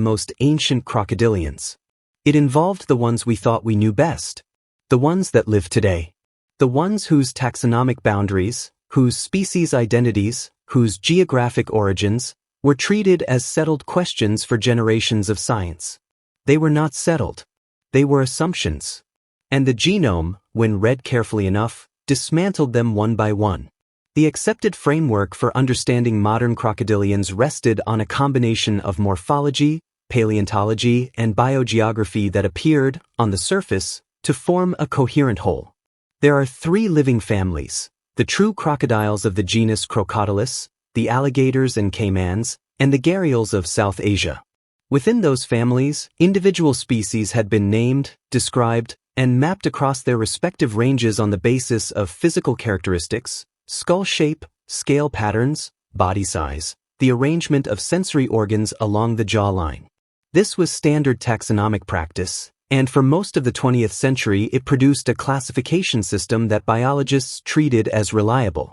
most ancient crocodilians. It involved the ones we thought we knew best. The ones that live today. The ones whose taxonomic boundaries, whose species identities, whose geographic origins, were treated as settled questions for generations of science. They were not settled. They were assumptions. And the genome, when read carefully enough, dismantled them one by one. The accepted framework for understanding modern crocodilians rested on a combination of morphology, paleontology, and biogeography that appeared, on the surface, to form a coherent whole. There are 3 living families: the true crocodiles of the genus Crocodiles, the alligators and caimans, and the gharials of South Asia. Within those families, individual species had been named, described, and mapped across their respective ranges on the basis of physical characteristics, skull shape, scale patterns, body size, the arrangement of sensory organs along the jawline. This was standard taxonomic practice, and for most of the 20th century it produced a classification system that biologists treated as reliable.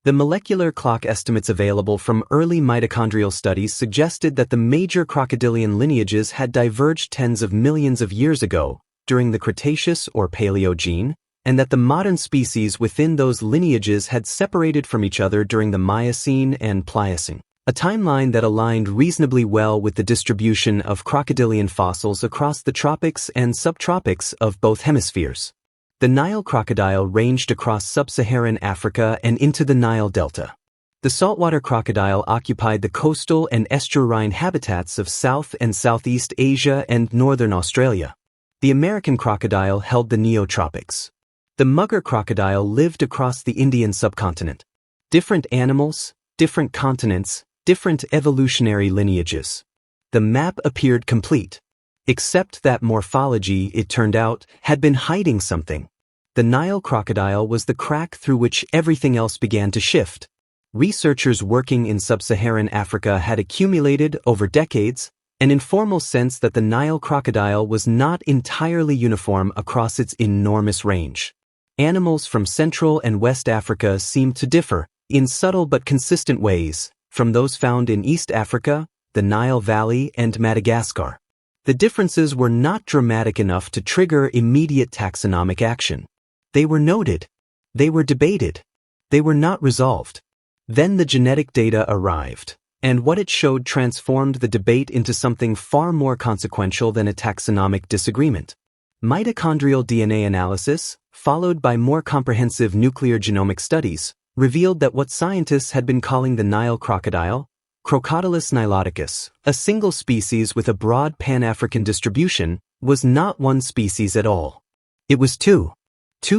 The molecular clock estimates available from early mitochondrial studies suggested that the major crocodilian lineages had diverged tens of millions of years ago, during the Cretaceous or Paleogene, and that the modern species within those lineages had separated from each other during the Miocene and Pliocene, a timeline that aligned reasonably well with the distribution of crocodilian fossils across the tropics and subtropics of both hemispheres. The Nile crocodile ranged across sub-Saharan Africa and into the Nile Delta. The saltwater crocodile occupied the coastal and estuarine habitats of South and Southeast Asia and northern Australia. The American crocodile held the neotropics. The mugger crocodile lived across the Indian subcontinent. Different animals, different continents, different evolutionary lineages. The map appeared complete. Except that morphology, it turned out, had been hiding something. The Nile crocodile was the crack through which everything else began to shift. Researchers working in sub-Saharan Africa had accumulated, over decades, an informal sense that the Nile crocodile was not entirely uniform across its enormous range. Animals from Central and West Africa seemed to differ, in subtle but consistent ways, from those found in East Africa, the Nile Valley, and Madagascar. The differences were not dramatic enough to trigger immediate taxonomic action. They were noted. They were debated. They were not resolved. Then the genetic data arrived, and what it showed transformed the debate into something far more consequential than a taxonomic disagreement. Mitochondrial DNA analysis, followed by more comprehensive nuclear genomic studies, revealed that what scientists had been calling the Nile crocodile, Crocodilus niloticus, a single species with a broad Pan-African distribution, was not one species at all. It was two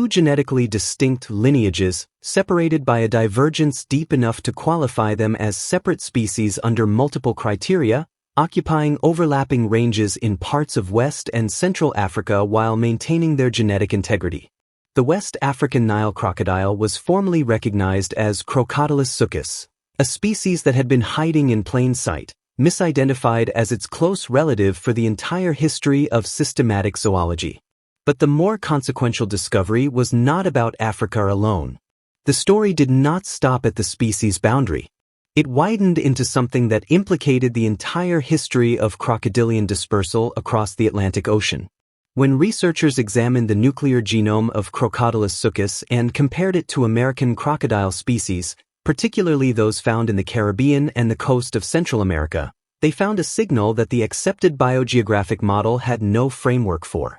genetically distinct lineages, separated by a divergence deep enough to qualify them as separate species under multiple criteria, occupying overlapping ranges in parts of West and Central Africa while maintaining their genetic integrity. The West African Nile crocodile was formally recognized as Crocodilus succus, a species that had been hiding in plain sight, misidentified as its close relative for the entire history of systematic zoology. But the more consequential discovery was not about Africa alone. The story did not stop at the species boundary. It widened into something that implicated the entire history of crocodilian dispersal across the Atlantic Ocean. When researchers examined the nuclear genome of Crocodilus succus and compared it to American crocodile species, particularly those found in the Caribbean and the coast of Central America, they found a signal that the accepted biogeographic model had no framework for.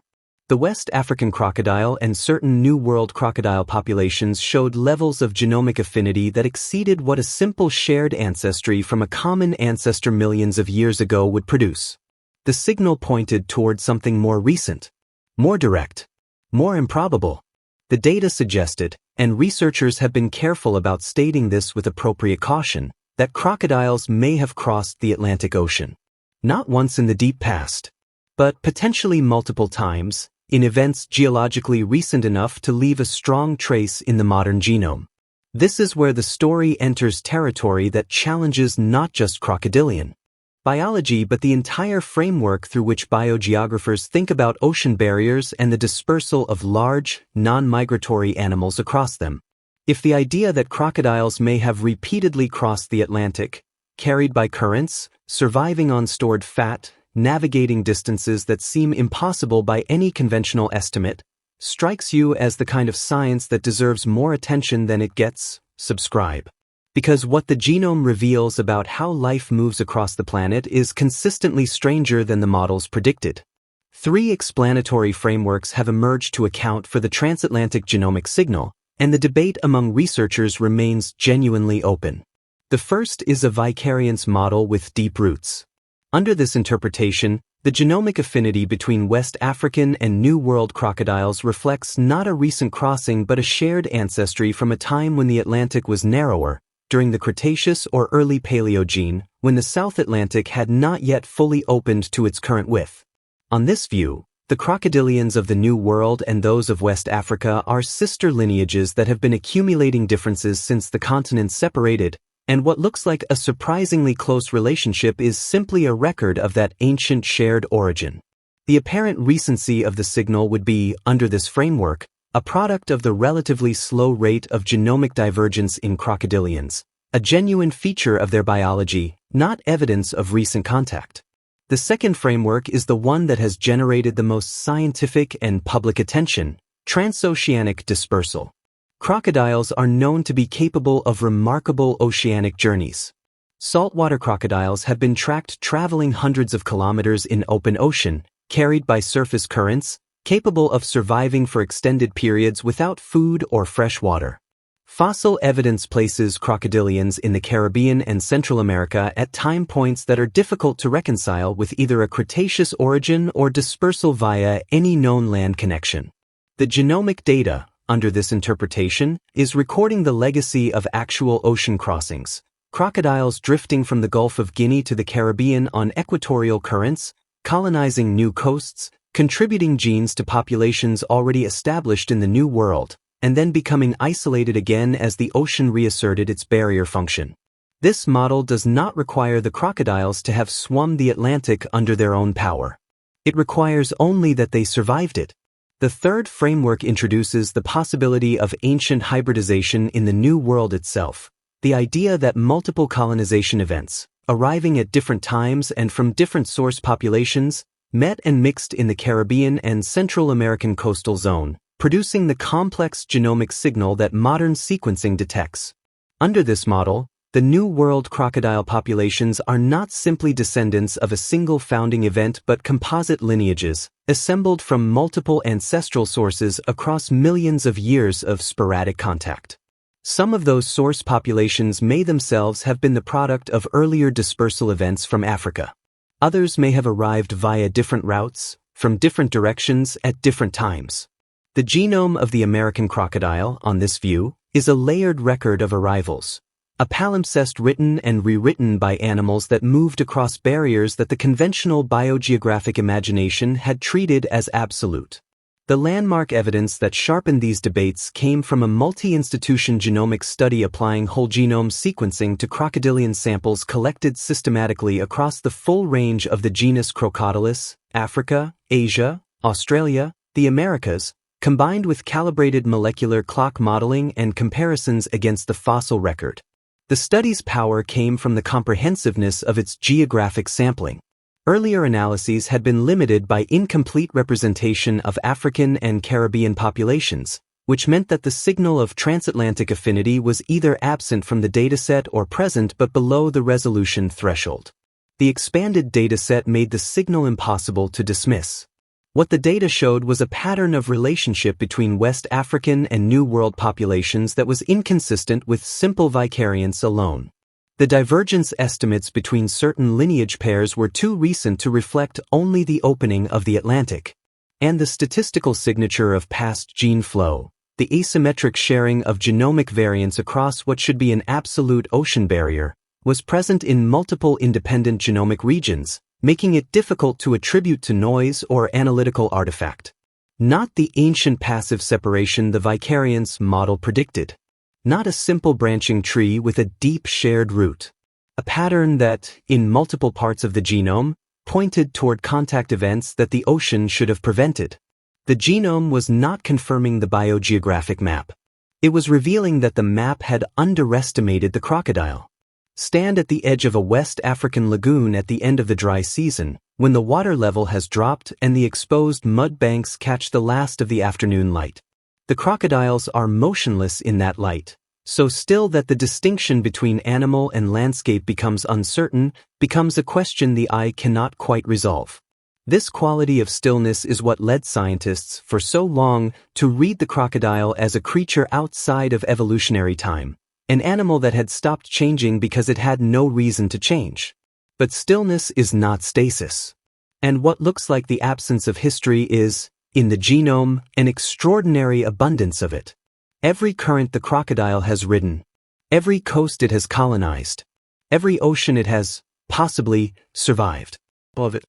The West African crocodile and certain New World crocodile populations showed levels of genomic affinity that exceeded what a simple shared ancestry from a common ancestor millions of years ago would produce. The signal pointed toward something more recent, more direct, more improbable. The data suggested, and researchers have been careful about stating this with appropriate caution, that crocodiles may have crossed the Atlantic Ocean. Not once in the deep past, but potentially multiple times, in events geologically recent enough to leave a strong trace in the modern genome. This is where the story enters territory that challenges not just crocodilian biology but the entire framework through which biogeographers think about ocean barriers and the dispersal of large, non-migratory animals across them. If the idea that crocodiles may have repeatedly crossed the Atlantic, carried by currents, surviving on stored fat, navigating distances that seem impossible by any conventional estimate, strikes you as the kind of science that deserves more attention than it gets. Subscribe. Because what the genome reveals about how life moves across the planet is consistently stranger than the models predicted. 3 explanatory frameworks have emerged to account for the transatlantic genomic signal, and the debate among researchers remains genuinely open. The first is a vicariance model with deep roots. Under this interpretation, the genomic affinity between West African and New World crocodiles reflects not a recent crossing but a shared ancestry from a time when the Atlantic was narrower, during the Cretaceous or early Paleogene, when the South Atlantic had not yet fully opened to its current width. On this view, the crocodilians of the New World and those of West Africa are sister lineages that have been accumulating differences since the continents separated, and what looks like a surprisingly close relationship is simply a record of that ancient shared origin. The apparent recency of the signal would be, under this framework, a product of the relatively slow rate of genomic divergence in crocodilians, a genuine feature of their biology, not evidence of recent contact. The second framework is the one that has generated the most scientific and public attention: transoceanic dispersal. Crocodiles are known to be capable of remarkable oceanic journeys. Saltwater crocodiles have been tracked traveling hundreds of kilometers in open ocean, carried by surface currents, capable of surviving for extended periods without food or fresh water. Fossil evidence places crocodilians in the Caribbean and Central America at time points that are difficult to reconcile with either a Cretaceous origin or dispersal via any known land connection. The genomic data, under this interpretation, is recording the legacy of actual ocean crossings, crocodiles drifting from the Gulf of Guinea to the Caribbean on equatorial currents, colonizing new coasts, contributing genes to populations already established in the New World, and then becoming isolated again as the ocean reasserted its barrier function. This model does not require the crocodiles to have swum the Atlantic under their own power. It requires only that they survived it. The third framework introduces the possibility of ancient hybridization in the New World itself, the idea that multiple colonization events, arriving at different times and from different source populations, met and mixed in the Caribbean and Central American coastal zone, producing the complex genomic signal that modern sequencing detects. Under this model, the New World crocodile populations are not simply descendants of a single founding event but composite lineages, assembled from multiple ancestral sources across millions of years of sporadic contact. Some of those source populations may themselves have been the product of earlier dispersal events from Africa. Others may have arrived via different routes, from different directions at different times. The genome of the American crocodile, on this view, is a layered record of arrivals, a palimpsest written and rewritten by animals that moved across barriers that the conventional biogeographic imagination had treated as absolute. The landmark evidence that sharpened these debates came from a multi-institution genomic study applying whole genome sequencing to crocodilian samples collected systematically across the full range of the genus Crocodilis, Africa, Asia, Australia, the Americas, combined with calibrated molecular clock modeling and comparisons against the fossil record. The study's power came from the comprehensiveness of its geographic sampling. Earlier analyses had been limited by incomplete representation of African and Caribbean populations, which meant that the signal of transatlantic affinity was either absent from the dataset or present but below the resolution threshold. The expanded dataset made the signal impossible to dismiss. What the data showed was a pattern of relationship between West African and New World populations that was inconsistent with simple vicariance alone. The divergence estimates between certain lineage pairs were too recent to reflect only the opening of the Atlantic. And the statistical signature of past gene flow, the asymmetric sharing of genomic variants across what should be an absolute ocean barrier, was present in multiple independent genomic regions, making it difficult to attribute to noise or analytical artifact. Not the ancient passive separation the vicariance model predicted. Not a simple branching tree with a deep shared root. A pattern that, in multiple parts of the genome, pointed toward contact events that the ocean should have prevented. The genome was not confirming the biogeographic map. It was revealing that the map had underestimated the crocodile. Stand at the edge of a West African lagoon at the end of the dry season, when the water level has dropped and the exposed mud banks catch the last of the afternoon light. The crocodiles are motionless in that light, so still that the distinction between animal and landscape becomes uncertain, becomes a question the eye cannot quite resolve. This quality of stillness is what led scientists, for so long, to read the crocodile as a creature outside of evolutionary time, an animal that had stopped changing because it had no reason to change. But stillness is not stasis. And what looks like the absence of history is, in the genome, an extraordinary abundance of it. Every current the crocodile has ridden, every coast it has colonized, every ocean it has, possibly, survived. Of it.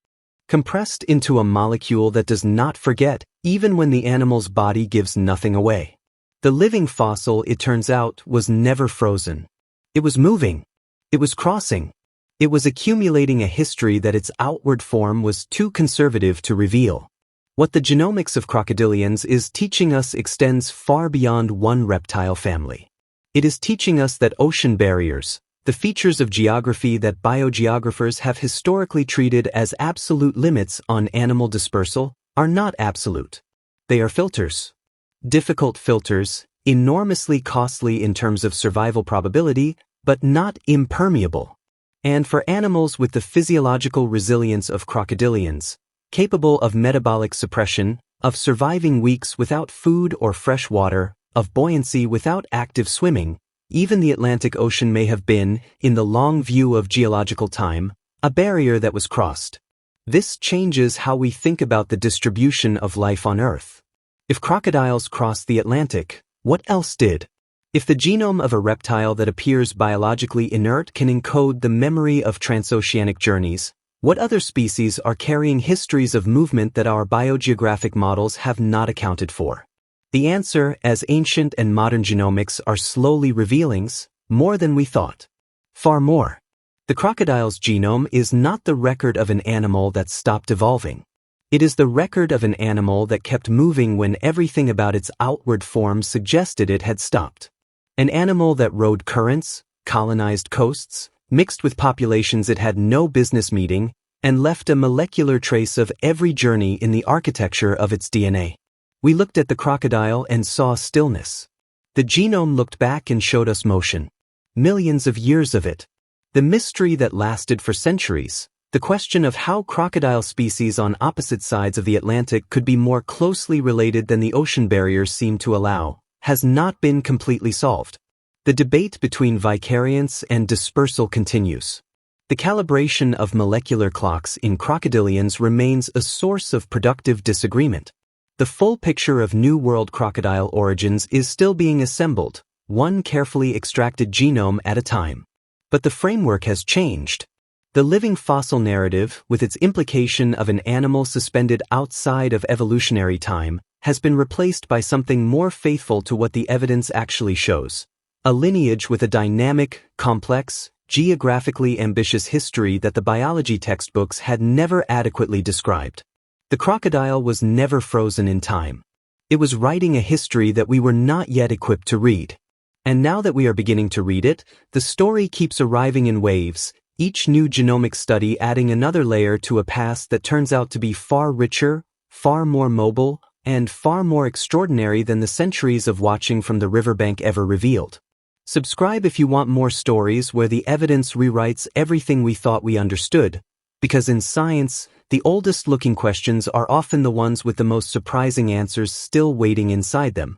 Compressed into a molecule that does not forget, even when the animal's body gives nothing away. The living fossil, it turns out, was never frozen. It was moving. It was crossing. It was accumulating a history that its outward form was too conservative to reveal. What the genomics of crocodilians is teaching us extends far beyond one reptile family. It is teaching us that ocean barriers, the features of geography that biogeographers have historically treated as absolute limits on animal dispersal, are not absolute. They are filters. Difficult filters, enormously costly in terms of survival probability, but not impermeable. And for animals with the physiological resilience of crocodilians, capable of metabolic suppression, of surviving weeks without food or fresh water, of buoyancy without active swimming, even the Atlantic Ocean may have been, in the long view of geological time, a barrier that was crossed. This changes how we think about the distribution of life on Earth. If crocodiles crossed the Atlantic, what else did? If the genome of a reptile that appears biologically inert can encode the memory of transoceanic journeys, what other species are carrying histories of movement that our biogeographic models have not accounted for? The answer, as ancient and modern genomics are slowly revealing, more than we thought. Far more. The crocodile's genome is not the record of an animal that stopped evolving. It is the record of an animal that kept moving when everything about its outward form suggested it had stopped. An animal that rode currents, colonized coasts, mixed with populations it had no business meeting, and left a molecular trace of every journey in the architecture of its DNA. We looked at the crocodile and saw stillness. The genome looked back and showed us motion. Millions of years of it. The mystery that lasted for centuries, the question of how crocodile species on opposite sides of the Atlantic could be more closely related than the ocean barriers seem to allow, has not been completely solved. The debate between vicariance and dispersal continues. The calibration of molecular clocks in crocodilians remains a source of productive disagreement. The full picture of New World crocodile origins is still being assembled, one carefully extracted genome at a time. But the framework has changed. The living fossil narrative, with its implication of an animal suspended outside of evolutionary time, has been replaced by something more faithful to what the evidence actually shows. A lineage with a dynamic, complex, geographically ambitious history that the biology textbooks had never adequately described. The crocodile was never frozen in time. It was writing a history that we were not yet equipped to read. And now that we are beginning to read it, the story keeps arriving in waves, each new genomic study adding another layer to a past that turns out to be far richer, far more mobile, and far more extraordinary than the centuries of watching from the riverbank ever revealed. Subscribe if you want more stories where the evidence rewrites everything we thought we understood, because in science, the oldest looking questions are often the ones with the most surprising answers still waiting inside them.